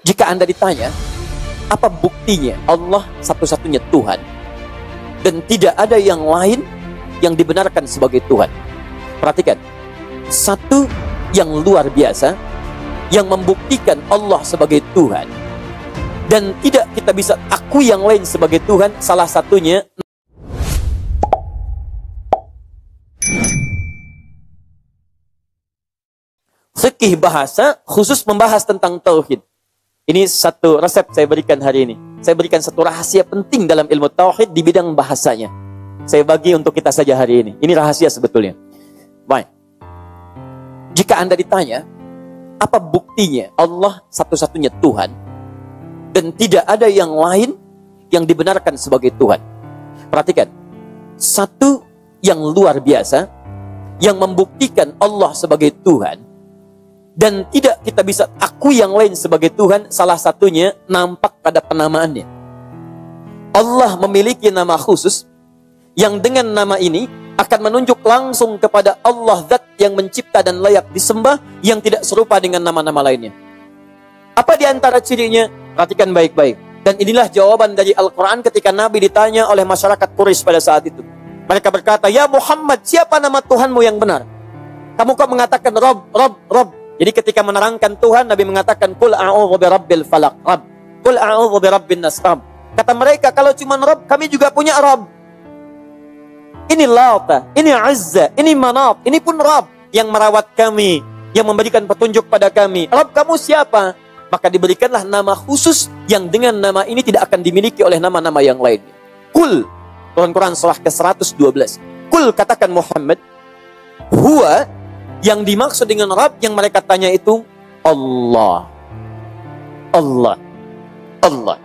Jika Anda ditanya, apa buktinya Allah satu-satunya Tuhan dan tidak ada yang lain yang dibenarkan sebagai Tuhan? Perhatikan, satu yang luar biasa yang membuktikan Allah sebagai Tuhan dan tidak kita bisa akui yang lain sebagai Tuhan, salah satunya fikih bahasa khusus membahas tentang tauhid. Ini satu resep saya berikan hari ini. Saya berikan satu rahasia penting dalam ilmu tauhid di bidang bahasanya. Saya bagi untuk kita saja hari ini. Ini rahasia sebetulnya. Baik. Jika Anda ditanya, apa buktinya Allah satu-satunya Tuhan dan tidak ada yang lain yang dibenarkan sebagai Tuhan? Perhatikan, satu yang luar biasa yang membuktikan Allah sebagai Tuhan dan tidak kita bisa akui yang lain sebagai Tuhan, salah satunya nampak pada penamaannya. Allah memiliki nama khusus yang dengan nama ini akan menunjuk langsung kepada Allah Zat yang mencipta dan layak disembah, yang tidak serupa dengan nama-nama lainnya. Apa di antara cirinya? Perhatikan baik-baik. Dan inilah jawaban dari Al-Quran ketika Nabi ditanya oleh masyarakat Quraisy pada saat itu. Mereka berkata, "Ya Muhammad, siapa nama Tuhanmu yang benar? Kamu kok mengatakan Rob, Rob, Rob?" Jadi ketika menerangkan Tuhan, Nabi mengatakan, "Qul a'udzu birabbil falaq, Rabb. Qul a'udzu birabbin nas, Rabb." Kata mereka, kalau cuma Rabb, kami juga punya Rabb. Ini Lata, ini Azza, ini Manat, ini pun Rabb yang merawat kami, yang memberikan petunjuk pada kami. Rabb kamu siapa? Maka diberikanlah nama khusus yang dengan nama ini tidak akan dimiliki oleh nama-nama yang lainnya. Qul, Quran surah ke-112. Qul, katakan Muhammad, huwa, yang dimaksud dengan Rabb yang mereka tanya itu Allah. Allah. Allah.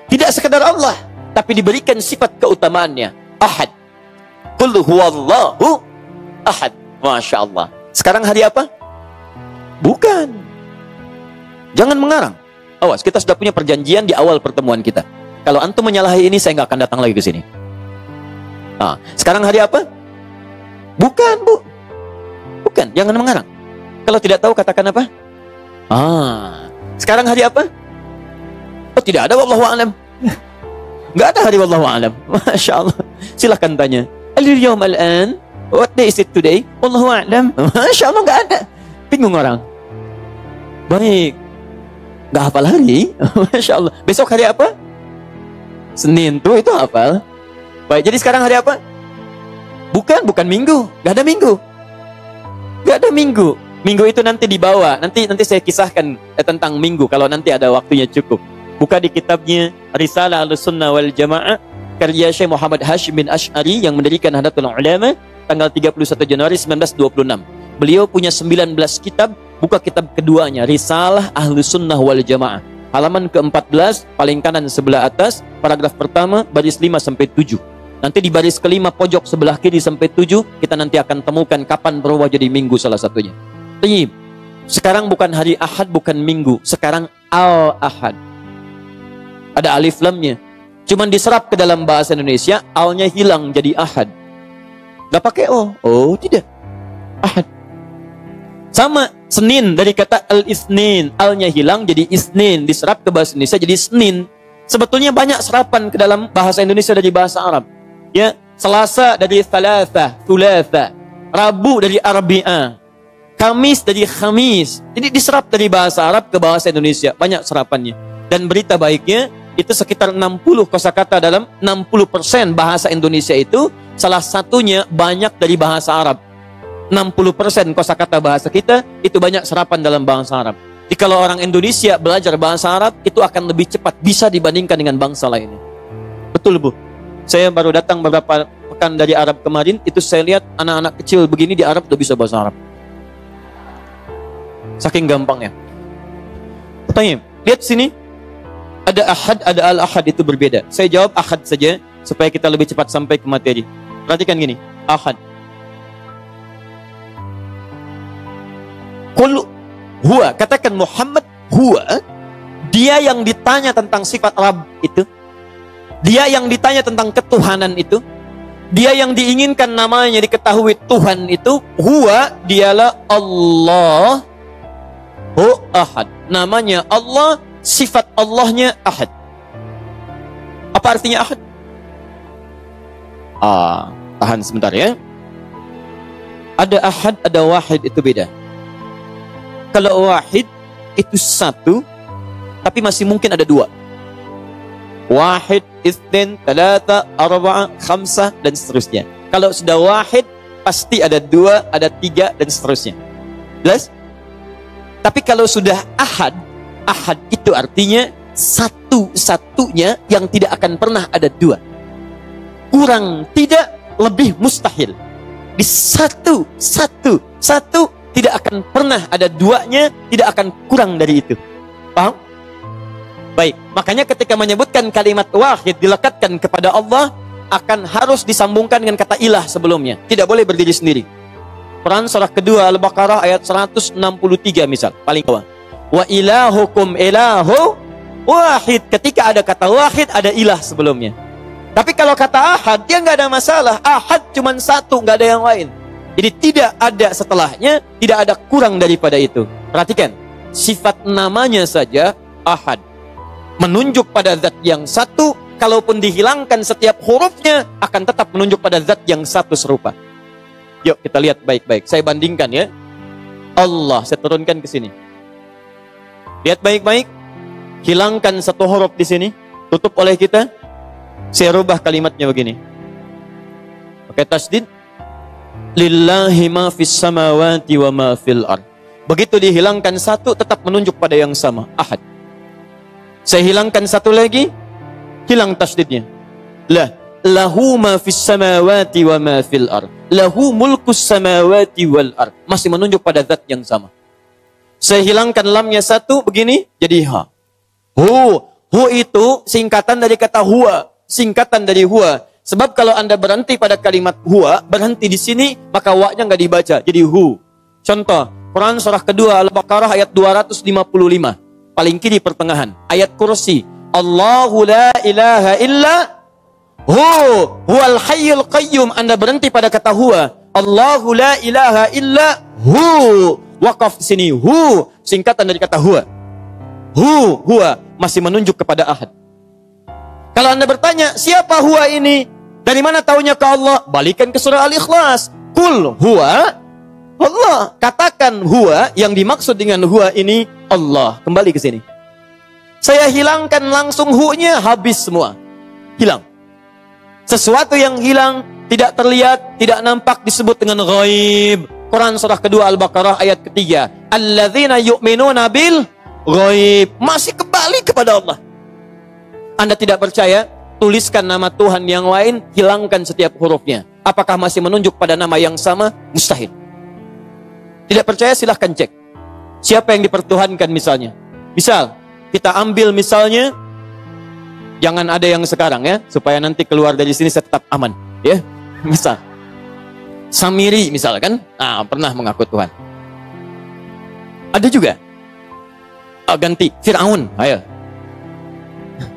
Tidak sekedar Allah, tapi diberikan sifat keutamaannya. Ahad. Qul huwallahu ahad. Masya Allah. Sekarang hari apa? Bukan. Jangan mengarang. Awas, kita sudah punya perjanjian di awal pertemuan kita. Kalau antum menyalahi ini, saya nggak akan datang lagi ke sini. Nah, sekarang hari apa? Bukan, Bu. Bukan, jangan mengarang. Kalau tidak tahu, katakan apa? Sekarang hari apa? Oh, tidak ada, wallahu a'lam. Nggak ada hari wallahu a'lam. Masya Allah. Silahkan tanya. Al-yawm al-an, what day is it today? Wallahu a'lam. Masya Allah, nggak ada. Bingung orang. Baik. Nggak hafal hari. Masya Allah. Besok hari apa? Senin tuh, itu hafal. Baik, jadi sekarang hari apa? Bukan minggu. Nggak ada minggu. Nggak ada minggu. Minggu itu nanti dibawa. Nanti saya kisahkan tentang minggu kalau nanti ada waktunya cukup. Buka di kitabnya Risalah Ahlussunnah wal Jamaah karya Syekh Muhammad Hashim bin Asy'ari yang mendirikan Nahdlatul Ulama tanggal 31 Januari 1926. Beliau punya 19 kitab. Buka kitab keduanya, Risalah Ahlussunnah wal Jamaah. Halaman ke-14 paling kanan sebelah atas, paragraf pertama baris 5 sampai 7. Nanti di baris kelima pojok sebelah kiri sampai 7 kita nanti akan temukan kapan berubah jadi minggu salah satunya. Tayyib. Sekarang bukan hari Ahad, bukan minggu. Sekarang Al-Ahad. Ada alif lamnya. Cuman diserap ke dalam bahasa Indonesia, alnya hilang jadi Ahad. Gak pakai O. Oh, tidak. Ahad. Sama Senin, dari kata al-isnin, alnya hilang jadi isnin, diserap ke bahasa Indonesia jadi Senin. Sebetulnya banyak serapan ke dalam bahasa Indonesia dari bahasa Arab. Ya, Selasa dari thalatha, thulatha, Rabu dari arbi'a, Kamis dari khamis. Jadi diserap dari bahasa Arab ke bahasa Indonesia, banyak serapannya. Dan berita baiknya, itu sekitar 60 kosakata dalam 60% bahasa Indonesia itu, salah satunya banyak dari bahasa Arab. 60% kosakata bahasa kita itu banyak serapan dalam bahasa Arab. Jadi kalau orang Indonesia belajar bahasa Arab itu akan lebih cepat bisa dibandingkan dengan bangsa lainnya. Betul, Bu. Saya baru datang beberapa pekan dari Arab kemarin, itu saya lihat anak-anak kecil begini di Arab udah bisa bahasa Arab. Saking gampangnya. Tanya, lihat sini. Ada Ahad, ada Al-Ahad, itu berbeda. Saya jawab Ahad saja supaya kita lebih cepat sampai ke materi. Perhatikan gini, Ahad. Qul huwa, katakan Muhammad huwa, dia yang ditanya tentang sifat Rabb itu, dia yang ditanya tentang ketuhanan itu, dia yang diinginkan namanya diketahui Tuhan itu, huwa, dialah Allah, Ahad. namanya Allah, sifat Allahnya ahad. Apa artinya ahad? Tahan sebentar ya. Ada ahad, ada wahid, itu beda. Kalau wahid itu satu, tapi masih mungkin ada dua. Wahid, itsnain, thalatha, arba'a, khamsah, dan seterusnya. Kalau sudah wahid, pasti ada dua, ada tiga, dan seterusnya. Jelas? Tapi kalau sudah ahad, ahad itu artinya satu-satunya yang tidak akan pernah ada dua. Kurang tidak, lebih mustahil. Di satu tidak akan pernah ada duanya, tidak akan kurang dari itu. Paham? Baik, makanya ketika menyebutkan kalimat wahid dilekatkan kepada Allah, akan harus disambungkan dengan kata ilah sebelumnya. Tidak boleh berdiri sendiri. Quran surah kedua Al-Baqarah ayat 163 misal, paling bawah. Wa ilahukum ilahu wahid. Ketika ada kata wahid, ada ilah sebelumnya. Tapi kalau kata ahad, dia nggak ada masalah. Ahad cuma satu, nggak ada yang lain. Jadi tidak ada setelahnya, tidak ada kurang daripada itu. Perhatikan, sifat namanya saja ahad. Menunjuk pada zat yang satu, kalaupun dihilangkan setiap hurufnya, akan tetap menunjuk pada zat yang satu serupa. Yuk kita lihat baik-baik. Saya bandingkan ya. Allah, saya turunkan ke sini. Lihat baik-baik. Hilangkan satu huruf di sini, tutup oleh kita. Saya rubah kalimatnya begini. Pakai tasdid. Lillahi ma fis samawati wa ma fil ard. Begitu dihilangkan satu, tetap menunjuk pada yang sama, ahad. Saya hilangkan satu lagi, hilang tasdidnya. Lahu ma fis samawati wa ma fil ard. Lahu mulkus samawati wal ard. Masih menunjuk pada zat yang sama. Saya hilangkan lamnya satu, begini, jadi ha. Hu itu singkatan dari kata huwa. Singkatan dari huwa. Sebab kalau Anda berhenti pada kalimat huwa, berhenti di sini, maka wa-nya nggak dibaca, jadi hu. Contoh, Quran surah kedua Al-Baqarah ayat 255. Paling kiri pertengahan. Ayat kursi. Allahu la ilaha illa huwal hayyul qayyum. Anda berhenti pada kata huwa. Allahu la ilaha illa hu. Waqaf di sini. Hu. Singkatan dari kata huwa. Huwa. Masih menunjuk kepada ahad. Kalau Anda bertanya, siapa huwa ini? Dari mana taunya ke Allah? Balikan ke surah Al-Ikhlas. Kul huwa Allah. Katakan huwa, yang dimaksud dengan huwa ini Allah. Kembali ke sini. Saya hilangkan langsung hu-nya, habis semua. Hilang. Sesuatu yang hilang, tidak terlihat, tidak nampak, disebut dengan ghaib. Quran surah kedua Al-Baqarah ayat ketiga. Alladzina yu'minuna bil ghaib. Masih kembali kepada Allah. Anda tidak percaya? Tuliskan nama Tuhan yang lain, hilangkan setiap hurufnya. Apakah masih menunjuk pada nama yang sama? Mustahil. Tidak percaya, silahkan cek. Siapa yang dipertuhankan misalnya? Misal, kita ambil misalnya, jangan ada yang sekarang ya, supaya nanti keluar dari sini saya tetap aman. Ya, misal, Samiri misalkan, pernah mengaku Tuhan. Ada juga. Ganti, Fir'aun, ayo.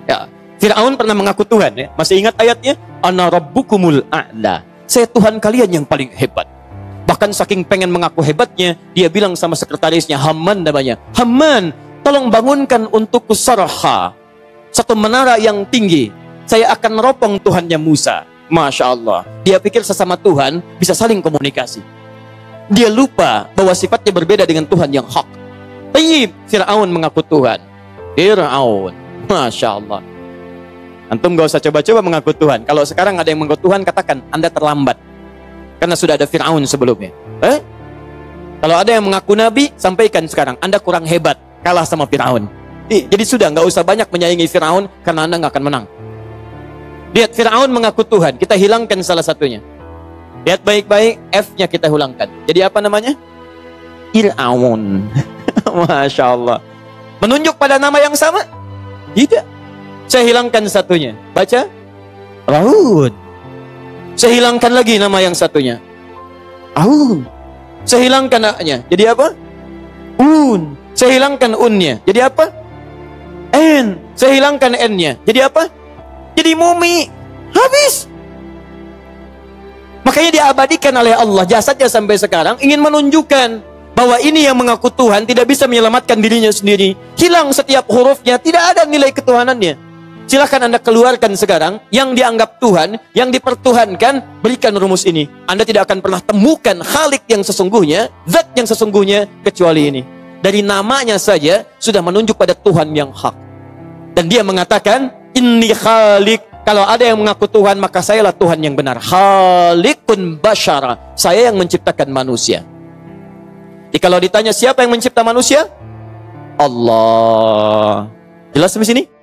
Ya, Fir'aun pernah mengaku Tuhan ya. Masih ingat ayatnya? Ana rabbukumul a'la. Saya Tuhan kalian yang paling hebat. Bahkan saking pengen mengaku hebatnya, dia bilang sama sekretarisnya, Haman namanya. Haman, tolong bangunkan untukku sarha. Satu menara yang tinggi. Saya akan meropong Tuhannya Musa. Masya Allah. Dia pikir sesama Tuhan bisa saling komunikasi. Dia lupa bahwa sifatnya berbeda dengan Tuhan yang hak. Tayyib, Fir'aun mengaku Tuhan. Fir'aun. Masya Allah. Antum gak usah coba-coba mengaku Tuhan. Kalau sekarang ada yang mengaku Tuhan, katakan Anda terlambat. Karena sudah ada Fir'aun sebelumnya. Kalau ada yang mengaku Nabi, sampaikan sekarang Anda kurang hebat, kalah sama Fir'aun. Jadi sudah gak usah banyak menyaingi Fir'aun, karena Anda gak akan menang. Lihat, Fir'aun mengaku Tuhan, kita hilangkan salah satunya. Lihat baik-baik, F-nya kita hilangkan. Jadi apa namanya? Fir'aun. Masya Allah. Menunjuk pada nama yang sama? Tidak. Saya hilangkan satunya. Baca. Raud. Saya hilangkan lagi nama yang satunya. Aun. Saya hilangkan A-nya. Jadi apa? Un. Saya hilangkan Un-nya. Jadi apa? N. Saya hilangkan N-nya. Jadi apa? Jadi mumi. Habis. Makanya diabadikan oleh Allah. Jasadnya sampai sekarang ingin menunjukkan bahwa ini yang mengaku Tuhan tidak bisa menyelamatkan dirinya sendiri. Hilang setiap hurufnya, tidak ada nilai ketuhanannya. Silahkan Anda keluarkan sekarang yang dianggap Tuhan, yang dipertuhankan, berikan rumus ini. Anda tidak akan pernah temukan Khalik yang sesungguhnya, zat yang sesungguhnya, kecuali ini. Dari namanya saja sudah menunjuk pada Tuhan yang hak. Dan dia mengatakan, Inni Khalik. Kalau ada yang mengaku Tuhan, maka sayalah Tuhan yang benar. Khalikun basyara. Saya yang menciptakan manusia. Jadi kalau ditanya siapa yang mencipta manusia? Allah. Jelas sampai sini?